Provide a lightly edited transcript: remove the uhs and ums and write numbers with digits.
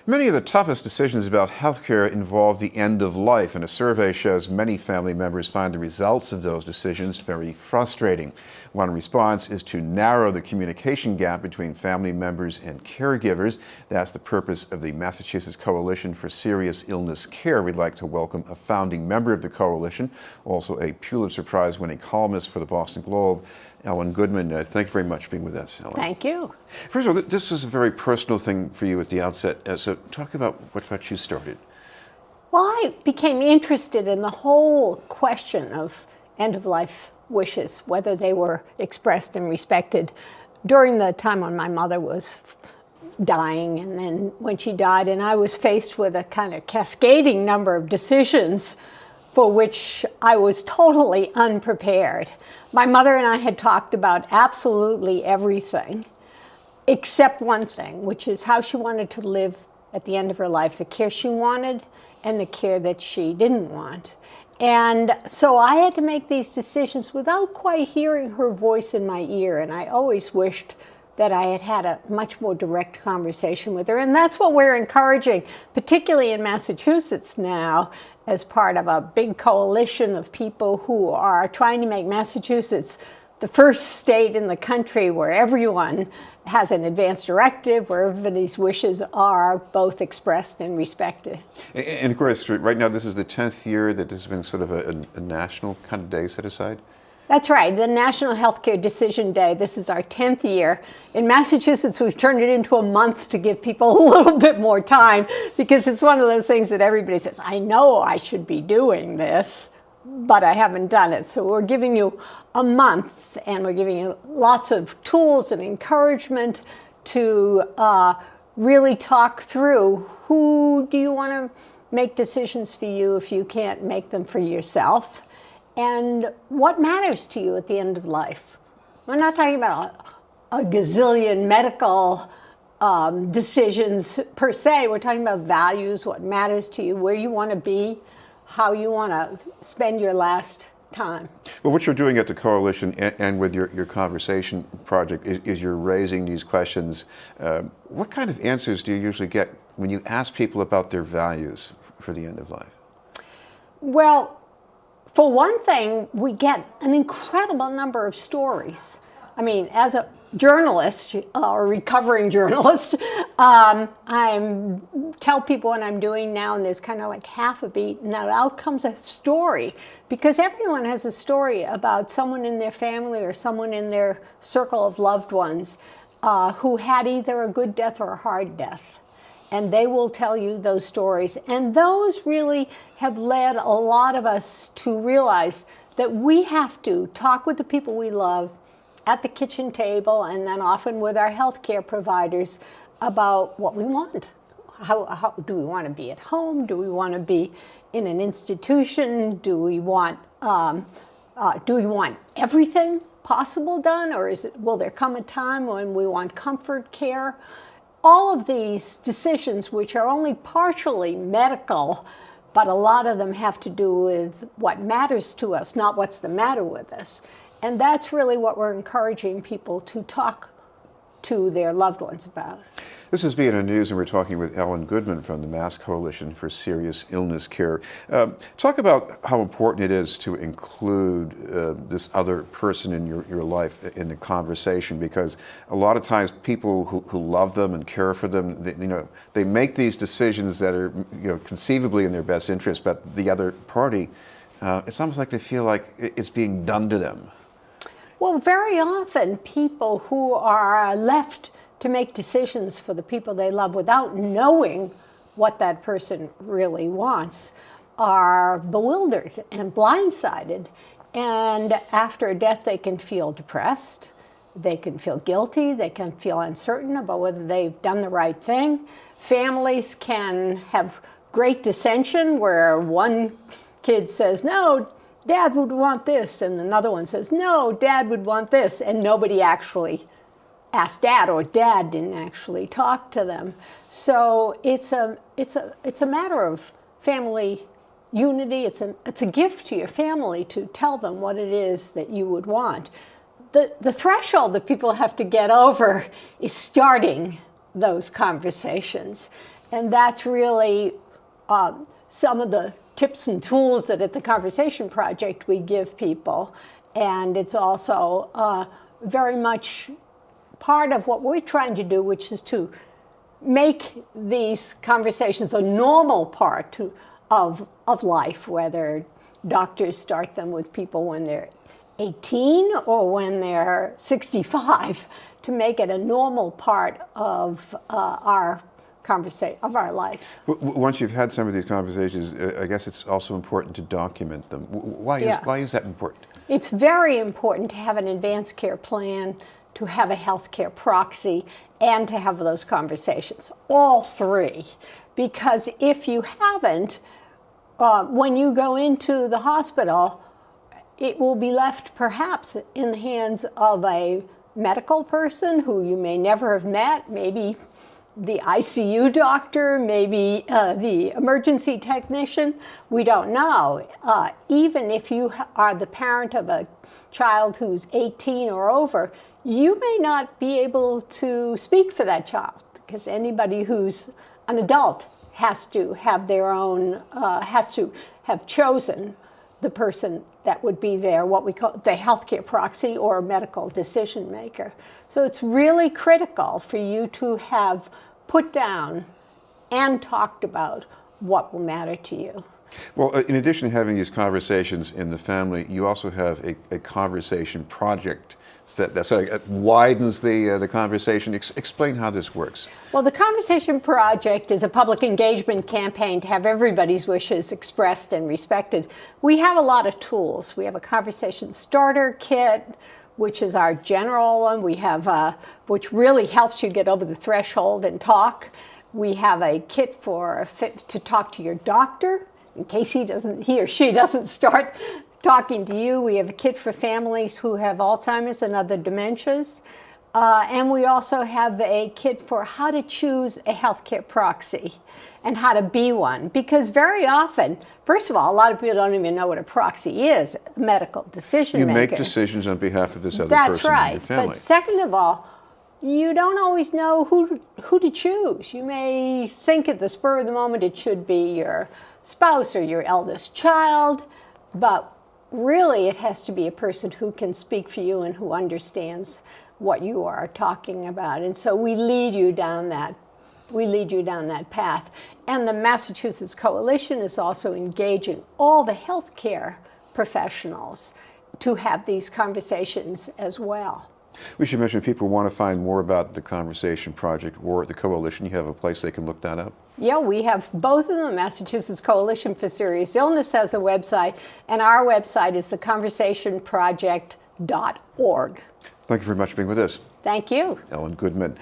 Many of the toughest decisions about healthcare involve the end of life, and a survey shows many family members find the results of those decisions very frustrating. One response is to narrow the communication gap between family members and caregivers. That's the purpose of the Massachusetts Coalition for Serious Illness Care. We'd like to welcome a founding member of the coalition, also a Pulitzer Prize-winning columnist for the Boston Globe, Ellen Goodman. Thank you very much for being with us, Ellen. Thank you. First of all, this was a very personal thing for you at the outset. So talk about what got you started. Well, I became interested in the whole question of end-of-life wishes, whether they were expressed and respected during the time when my mother was dying, and then when she died, and I was faced with a kind of cascading number of decisions for which I was totally unprepared. My mother and I had talked about absolutely everything, except one thing, which is how she wanted to live at the end of her life, the care she wanted and the care that she didn't want. And so I had to make these decisions without quite hearing her voice in my ear, and I always wished that I had had a much more direct conversation with her. And that's what we're encouraging, particularly in Massachusetts now, as part of a big coalition of people who are trying to make Massachusetts the first state in the country where everyone has an advance directive, where everybody's wishes are both expressed and respected. And of course, right now this is the 10th year that this has been sort of a national kind of day set aside. That's right, the National Healthcare Decision Day. This is our 10th year. In Massachusetts, we've turned it into a month to give people a little bit more time, because it's one of those things that everybody says, I know I should be doing this, but I haven't done it. So we're giving you a month, and we're giving you lots of tools and encouragement to really talk through who do you want to make decisions for you if you can't make them for yourself. And what matters to you at the end of life? We're not talking about a gazillion medical decisions per se. We're talking about values, what matters to you, where you want to be, how you want to spend your last time. Well, what you're doing at the coalition and with your conversation project is you're raising these questions. What kind of answers do you usually get when you ask people about their values for the end of life? Well, for one thing, we get an incredible number of stories. I mean, as a journalist, or recovering journalist, I tell people what I'm doing now, and there's kind of like half a beat, and out comes a story, because everyone has a story about someone in their family or someone in their circle of loved ones who had either a good death or a hard death. And they will tell you those stories. And those really have led a lot of us to realize that we have to talk with the people we love at the kitchen table, and then often with our healthcare providers, about what we want. How do we want to be at home? Do we want to be in an institution? Do we want everything possible done? Or will there come a time when we want comfort care? All of these decisions, which are only partially medical, but a lot of them have to do with what matters to us, not what's the matter with us. And that's really what we're encouraging people to talk to their loved ones about. This is Being in the News, and we're talking with Ellen Goodman from the Mass Coalition for Serious Illness Care. Talk about how important it is to include this other person in your life in the conversation, because a lot of times people who love them and care for them, they make these decisions that are conceivably in their best interest, but the other party, it's almost like they feel like it's being done to them. Well, very often people who are left to make decisions for the people they love without knowing what that person really wants are bewildered and blindsided. And after a death, they can feel depressed, they can feel guilty, they can feel uncertain about whether they've done the right thing. Families can have great dissension where one kid says, no, Dad would want this, and another one says, no, Dad would want this, and nobody actually asked Dad, or Dad didn't actually talk to them. So it's a matter of family unity. It's a gift to your family to tell them what it is that you would want. The threshold that people have to get over is starting those conversations. And that's really some of the tips and tools that at the Conversation Project we give people. And it's also very much part of what we're trying to do, which is to make these conversations a normal part of life, whether doctors start them with people when they're 18 or when they're 65, to make it a normal part of our conversation, of our life. Once you've had some of these conversations, I guess it's also important to document them. Why is that important? It's very important to have an advanced care plan, to have a healthcare proxy, and to have those conversations, all three. Because if you haven't, when you go into the hospital, it will be left perhaps in the hands of a medical person who you may never have met, maybe the ICU doctor, maybe the emergency technician. We don't know. Even if you are the parent of a child who's 18 or over, you may not be able to speak for that child, because anybody who's an adult has to have their own, has to have chosen the person that would be there, what we call the healthcare proxy or medical decision maker. So it's really critical for you to have put down and talked about what will matter to you. Well, in addition to having these conversations in the family, you also have a conversation project that sort of widens the conversation. Explain how this works. Well, the Conversation Project is a public engagement campaign to have everybody's wishes expressed and respected. We have a lot of tools. We have a conversation starter kit, which is our general one. We have, which really helps you get over the threshold and talk. We have a kit to talk to your doctor in case he or she doesn't start talking to you. We have a kit for families who have Alzheimer's and other dementias. And we also have a kit for how to choose a healthcare proxy and how to be one. Because very often, first of all, a lot of people don't even know what a proxy is, a medical decision maker. You make decisions on behalf of this other That's person right. in your family. But second of all, you don't always know who to choose. You may think at the spur of the moment it should be your spouse or your eldest child, but really it has to be a person who can speak for you and who understands what you are talking about. And so we lead you down that path. And the Massachusetts Coalition is also engaging all the healthcare professionals to have these conversations as well. We should mention if people want to find more about the Conversation Project or the Coalition, you have a place they can look that up? Yeah, we have both of them. Massachusetts Coalition for Serious Illness has a website, and our website is theconversationproject.org. Thank you very much for being with us. Thank you. Ellen Goodman.